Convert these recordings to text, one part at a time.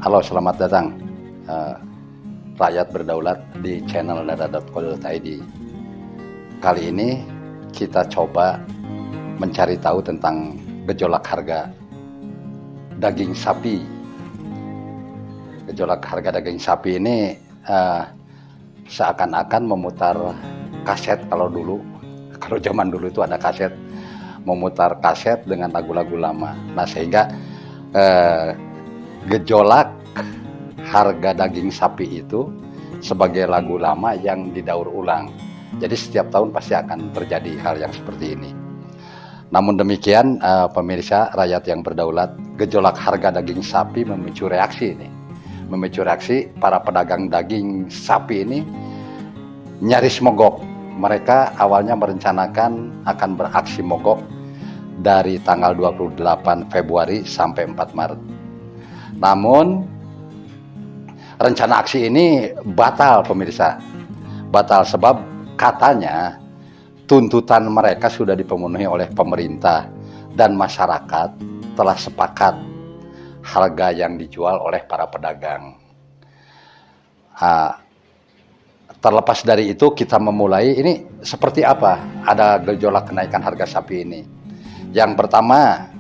Halo, selamat datang eh, rakyat berdaulat di channel dada.co.id. Kali ini kita coba mencari tahu tentang gejolak harga daging sapi. Gejolak harga daging sapi ini seakan-akan memutar kaset kalau zaman dulu itu ada kaset, memutar kaset dengan lagu-lagu lama. Nah, sehingga gejolak harga daging sapi itu sebagai lagu lama yang didaur ulang. Jadi setiap tahun pasti akan terjadi hal yang seperti ini. Namun demikian, pemirsa rakyat yang berdaulat, gejolak harga daging sapi memicu reaksi ini. Memicu reaksi para pedagang daging sapi ini nyaris mogok. Mereka awalnya merencanakan akan beraksi mogok dari tanggal 28 Februari sampai 4 Maret. Namun rencana aksi ini batal, pemirsa. Batal sebab katanya tuntutan mereka sudah dipenuhi oleh pemerintah dan masyarakat telah sepakat harga yang dijual oleh para pedagang. Terlepas dari itu, kita memulai ini seperti apa ada gejolak kenaikan harga sapi ini. Yang pertama,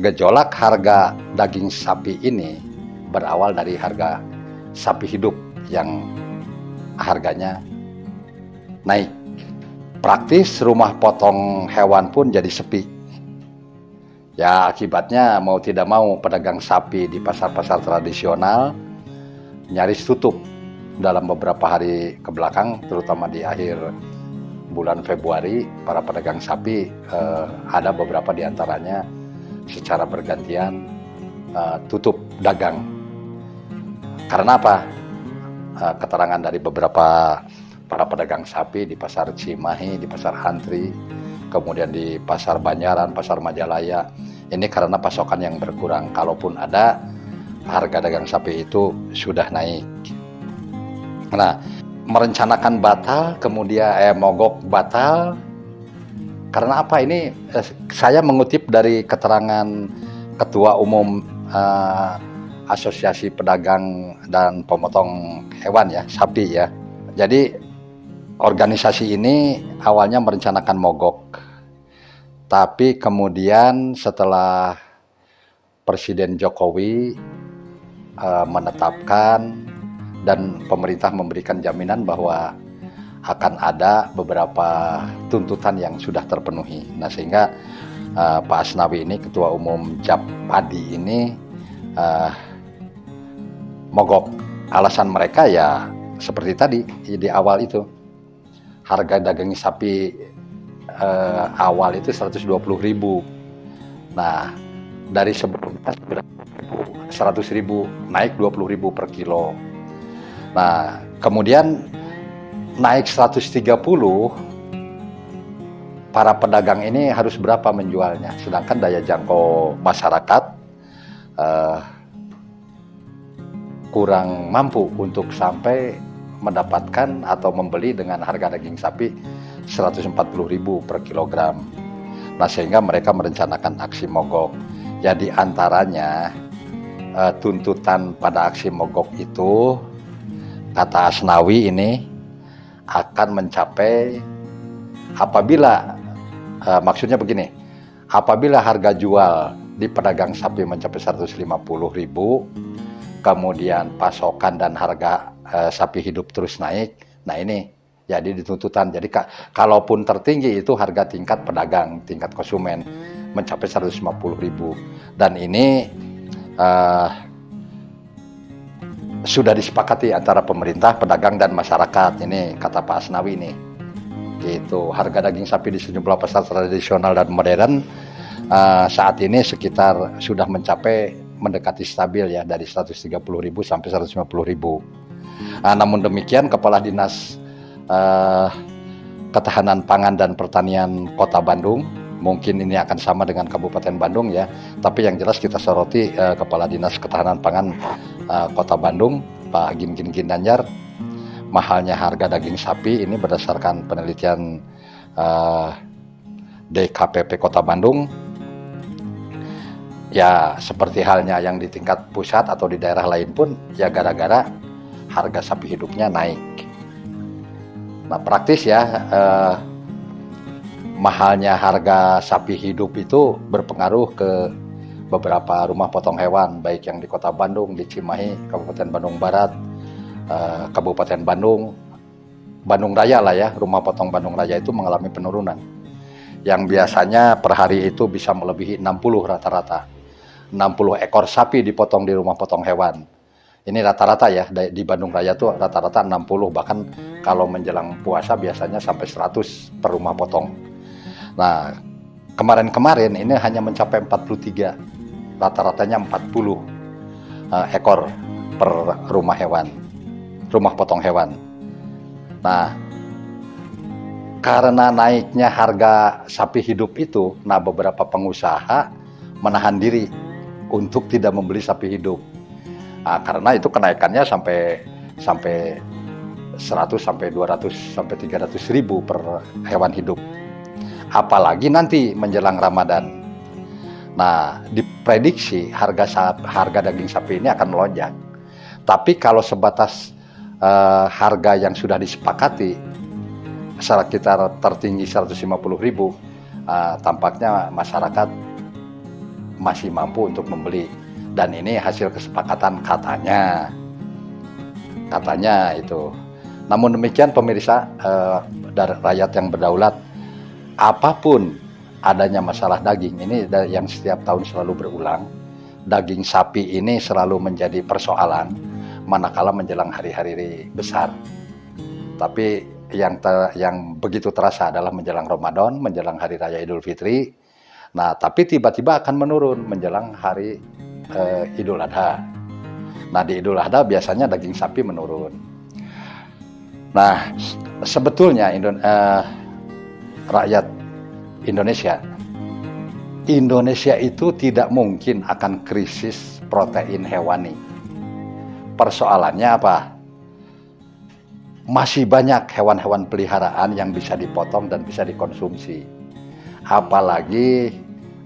gejolak harga daging sapi ini berawal dari harga sapi hidup yang harganya naik. Praktis rumah potong hewan pun jadi sepi. Ya, akibatnya mau tidak mau pedagang sapi di pasar-pasar tradisional nyaris tutup dalam beberapa hari ke belakang, terutama di akhir bulan Februari. Para pedagang sapi ada beberapa di antaranya secara bergantian tutup dagang. Karena apa? Keterangan dari beberapa para pedagang sapi di pasar Cimahi, di pasar Antri, kemudian di pasar Banjaran, pasar Majalaya, ini karena pasokan yang berkurang. Kalaupun ada, harga dagang sapi itu sudah naik. Nah, merencanakan batal, kemudian mogok batal. Karena apa? Ini saya mengutip dari keterangan Ketua Umum Asosiasi Pedagang dan Pemotong Hewan ya, sapi ya. Jadi organisasi ini awalnya merencanakan mogok. Tapi kemudian setelah Presiden Jokowi menetapkan dan pemerintah memberikan jaminan bahwa akan ada beberapa tuntutan yang sudah terpenuhi. Nah, sehingga Pak Asnawi ini, Ketua Umum Japadi ini mogok. Alasan mereka ya seperti tadi di awal itu, harga daging sapi awal itu 120.000. Nah, dari sebelumnya 100.000 naik 20.000 per kilo. Nah, kemudian naik 130, para pedagang ini harus berapa menjualnya, sedangkan daya jangkau masyarakat kurang mampu untuk sampai mendapatkan atau membeli dengan harga daging sapi 140.000 per kilogram. Nah, sehingga mereka merencanakan aksi mogok. Jadi antaranya tuntutan pada aksi mogok itu, kata Asnawi ini, akan mencapai apabila maksudnya begini, apabila harga jual di pedagang sapi mencapai 150.000, kemudian pasokan dan harga sapi hidup terus naik, nah ini jadi dituntutan. Jadi kalaupun tertinggi itu harga tingkat pedagang, tingkat konsumen mencapai 150.000, dan ini sudah disepakati antara pemerintah, pedagang dan masyarakat. Ini kata Pak Asnawi ini. Gitu. Harga daging sapi di sejumlah pasar tradisional dan modern saat ini sekitar sudah mendekati stabil ya, dari 130.000 sampai 150.000. Namun demikian, Kepala Dinas Ketahanan Pangan dan Pertanian Kota Bandung, mungkin ini akan sama dengan Kabupaten Bandung ya, tapi yang jelas kita soroti Kepala Dinas Ketahanan Pangan Kota Bandung, Pak Gin Ginanjar, mahalnya harga daging sapi ini berdasarkan penelitian DKPP Kota Bandung Ya, seperti halnya yang di tingkat pusat atau di daerah lain pun, ya gara-gara harga sapi hidupnya naik. Nah, praktis ya, mahalnya harga sapi hidup itu berpengaruh ke beberapa rumah potong hewan, baik yang di Kota Bandung, di Cimahi, Kabupaten Bandung Barat, Kabupaten Bandung, Bandung Raya lah ya, rumah potong Bandung Raya itu mengalami penurunan. Yang biasanya per hari itu bisa melebihi 60 rata-rata. 60 ekor sapi dipotong di rumah potong hewan. Ini rata-rata ya, di Bandung Raya tuh rata-rata 60, bahkan kalau menjelang puasa biasanya sampai 100 per rumah potong. Nah, kemarin-kemarin ini hanya mencapai 43, rata-ratanya 40 ekor per rumah hewan, rumah potong hewan. Nah, karena naiknya harga sapi hidup itu, nah beberapa pengusaha menahan diri untuk tidak membeli sapi hidup. Nah, karena itu kenaikannya sampai 100 sampai 200 sampai 300 ribu per hewan hidup. Apalagi nanti menjelang Ramadan. Nah, diprediksi harga daging sapi ini akan melonjak. Tapi kalau sebatas harga yang sudah disepakati sekitar tertinggi 150 ribu, tampaknya masyarakat masih mampu untuk membeli, dan ini hasil kesepakatan katanya itu. Namun demikian pemirsa, dari rakyat yang berdaulat, apapun adanya masalah daging ini yang setiap tahun selalu berulang, daging sapi ini selalu menjadi persoalan manakala menjelang hari-hari besar. Tapi yang begitu terasa adalah menjelang Ramadan, menjelang hari raya Idul Fitri. Nah, tapi tiba-tiba akan menurun menjelang hari Idul Adha. Nah, di Idul Adha biasanya daging sapi menurun. Nah, sebetulnya rakyat Indonesia itu tidak mungkin akan krisis protein hewani. Persoalannya apa? Masih banyak hewan-hewan peliharaan yang bisa dipotong dan bisa dikonsumsi. Apalagi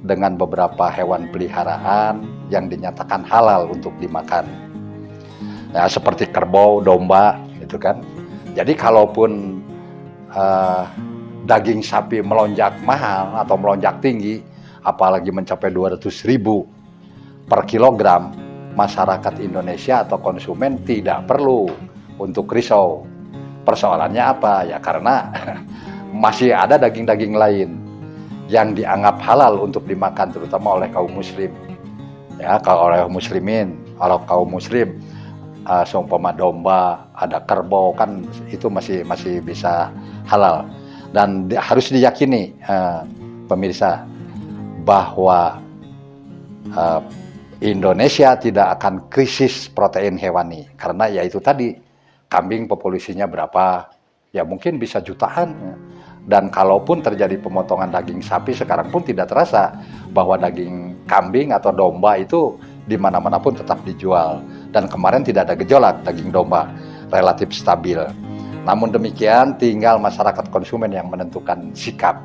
dengan beberapa hewan peliharaan yang dinyatakan halal untuk dimakan. Ya, seperti kerbau, domba, gitu kan. Jadi kalaupun daging sapi melonjak mahal atau melonjak tinggi, apalagi mencapai 200 ribu per kilogram, masyarakat Indonesia atau konsumen tidak perlu untuk risau. Persoalannya apa? Ya karena masih ada daging-daging lain yang dianggap halal untuk dimakan, terutama oleh kaum muslim. Ya, kalau oleh muslimin, kalau kaum muslim, seumpama domba, ada kerbau, kan itu masih bisa halal. Dan harus diyakini, pemirsa, bahwa Indonesia tidak akan krisis protein hewani, karena ya itu tadi, kambing populasinya berapa, ya mungkin bisa jutaan. Dan kalaupun terjadi pemotongan daging sapi sekarang pun tidak terasa bahwa daging kambing atau domba itu di mana-mana pun tetap dijual. Dan kemarin tidak ada gejolak, daging domba relatif stabil. Namun demikian, tinggal masyarakat konsumen yang menentukan sikap.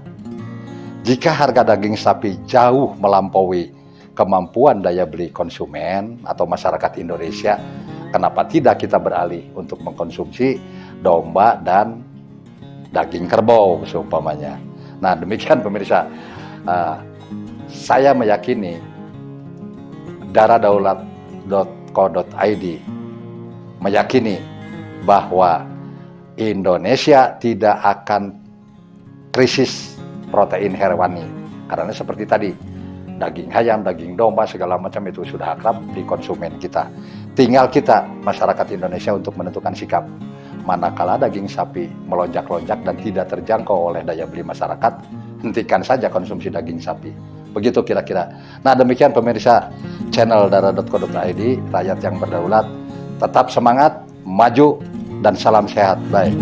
Jika harga daging sapi jauh melampaui kemampuan daya beli konsumen atau masyarakat Indonesia, kenapa tidak kita beralih untuk mengkonsumsi domba dan daging kerbau seumpamanya. Nah, demikian pemirsa, saya meyakini daradaulat.co.id meyakini bahwa Indonesia tidak akan krisis protein hewani, karena seperti tadi, daging ayam, daging domba, segala macam itu sudah akrab di konsumen kita. Tinggal kita, masyarakat Indonesia, untuk menentukan sikap. Manakala daging sapi melonjak-lonjak dan tidak terjangkau oleh daya beli masyarakat, hentikan saja konsumsi daging sapi. Begitu kira-kira. Nah, demikian pemirsa channel dara.co.id, rakyat yang berdaulat. Tetap semangat, maju, dan salam sehat. Baik.